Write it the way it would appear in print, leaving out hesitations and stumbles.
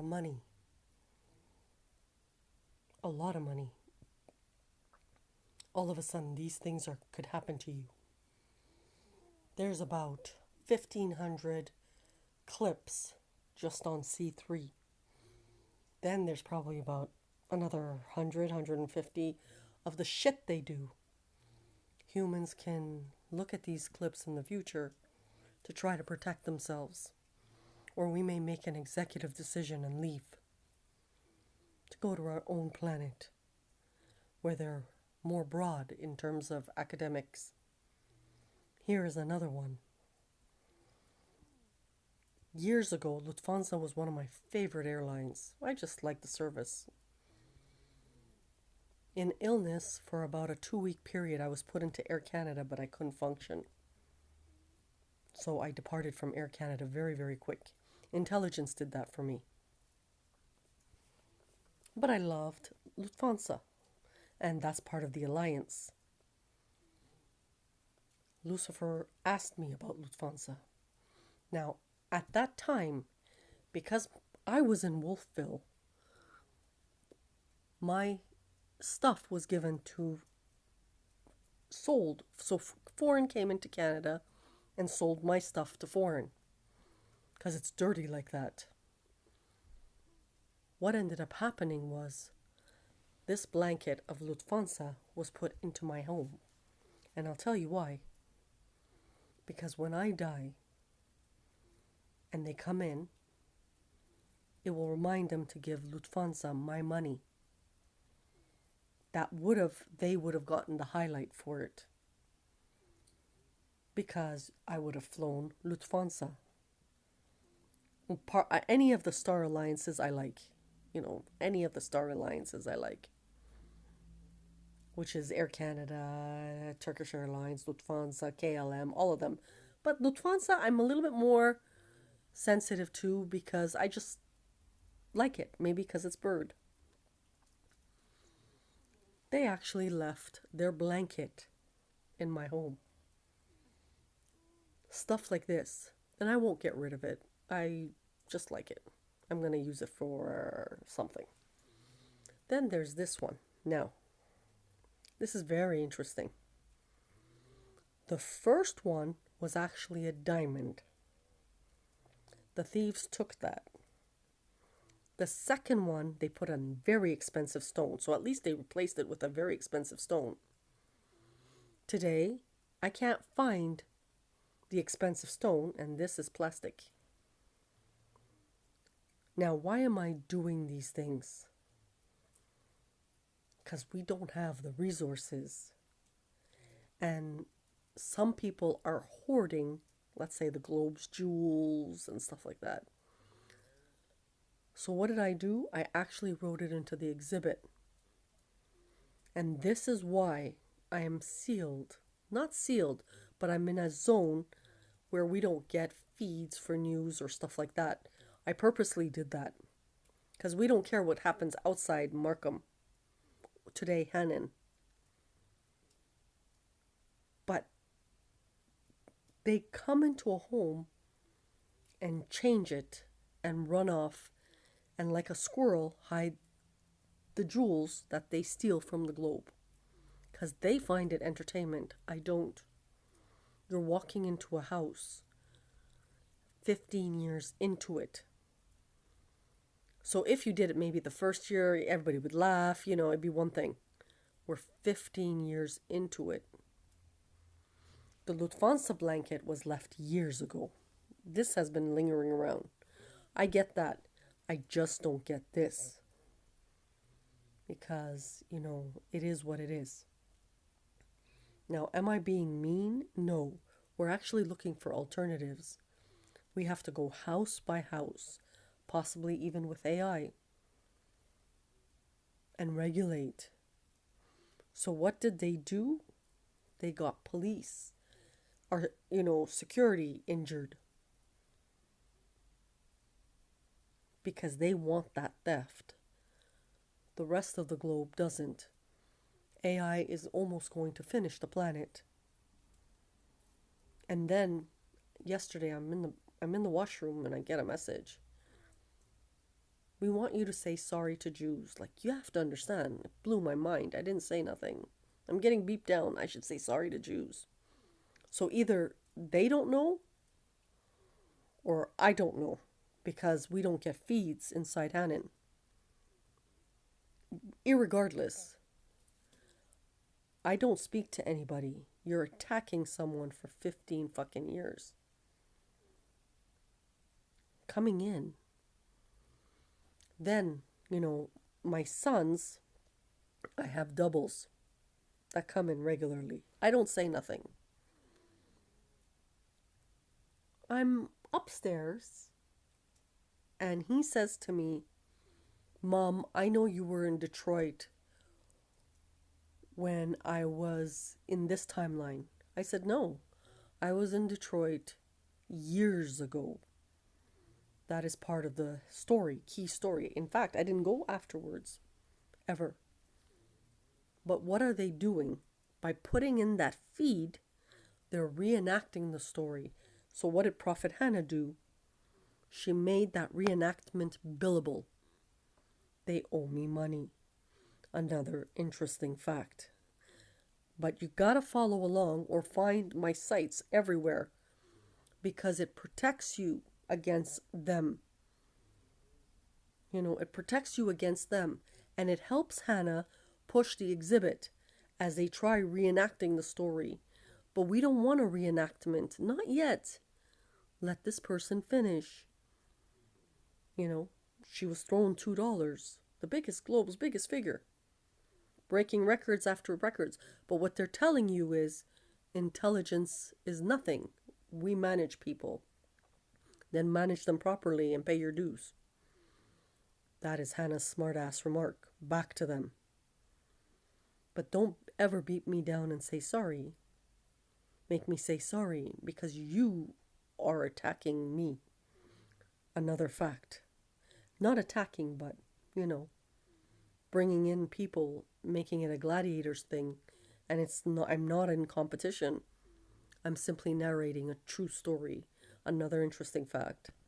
of money, a lot of money, all of a sudden these things could happen to you. There's about 1,500 clips just on C3. Then there's probably about another 100, 150 of the shit they do. Humans can look at these clips in the future to try to protect themselves. Or we may make an executive decision and leave to go to our own planet where they're more broad in terms of academics. Here is another one. Years ago, Lufthansa was one of my favorite airlines. I just liked the service. In illness, for about a 2-week period, I was put into Air Canada, but I couldn't function. So I departed from Air Canada very, very quick. Intelligence did that for me. But I loved Lufthansa, and that's part of the alliance. Lucifer asked me about Lufthansa. Now, at that time, because I was in Wolfville, my stuff was given to sold. So foreign came into Canada and sold my stuff to foreign because it's dirty like that. What ended up happening was this blanket of Lufthansa was put into my home. And I'll tell you why. Because when I die and they come in, it will remind them to give Lufthansa my money. They would have gotten the highlight for it. Because I would have flown Lufthansa. Any of the Star Alliances I like. Any of the Star Alliances I like. Which is Air Canada, Turkish Airlines, Lufthansa, KLM, all of them. But Lufthansa, I'm a little bit more sensitive to because I just like it. Maybe because it's bird. They actually left their blanket in my home. Stuff like this. And I won't get rid of it. I just like it. I'm going to use it for something. Then there's this one. Now, this is very interesting. The first one was actually a diamond. The thieves took that. The second one, they put a very expensive stone. So at least they replaced it with a very expensive stone. Today, I can't find the expensive stone, and this is plastic. Now, why am I doing these things? Because we don't have the resources. And some people are hoarding, let's say, the globe's jewels and stuff like that. So what did I do? I actually wrote it into the exhibit. And this is why I am sealed. Not sealed, but I'm in a zone where we don't get feeds for news or stuff like that. I purposely did that. Because we don't care what happens outside Markham. Today, Hannan. But they come into a home and change it and run off and like a squirrel hide the jewels that they steal from the globe. Because they find it entertainment. I don't. You're walking into a house 15 years into it. So if you did it maybe the first year, everybody would laugh, it'd be one thing. We're 15 years into it. The Lufthansa blanket was left years ago. This has been lingering around. I get that. I just don't get this. Because, it is what it is. Now, am I being mean? No. We're actually looking for alternatives. We have to go house by house, possibly even with AI, and regulate. So what did they do? They got police or, security injured because they want that theft. The rest of the globe doesn't. AI is almost going to finish the planet. And then yesterday I'm in the washroom and I get a message. We want you to say sorry to Jews. Like, you have to understand. It blew my mind. I didn't say nothing. I'm getting beeped down. I should say sorry to Jews. So either they don't know or I don't know because we don't get feeds inside Hannan. Irregardless, I don't speak to anybody. You're attacking someone for 15 fucking years. Coming in. Then, my sons, I have doubles that come in regularly. I don't say nothing. I'm upstairs and he says to me, Mom, I know you were in Detroit when I was in this timeline. I said, no, I was in Detroit years ago. That is part of the story, key story. In fact, I didn't go afterwards, ever. But what are they doing? By putting in that feed, they're reenacting the story. So what did Prophet Hanna do? She made that reenactment billable. They owe me money. Another interesting fact. But you gotta follow along or find my sites everywhere because it protects you against them. It protects you against them. And it helps Hannah push the exhibit as they try reenacting the story. But we don't want a reenactment. Not yet. Let this person finish. She was thrown $2. The biggest, globe's biggest figure. Breaking records after records. But what they're telling you is intelligence is nothing. We manage people. Then manage them properly and pay your dues. That is Hannah's smart-ass remark. Back to them. But don't ever beat me down and say sorry. Make me say sorry because you are attacking me. Another fact. Not attacking, but, bringing in people, making it a gladiators thing. And I'm not in competition. I'm simply narrating a true story. Another interesting fact.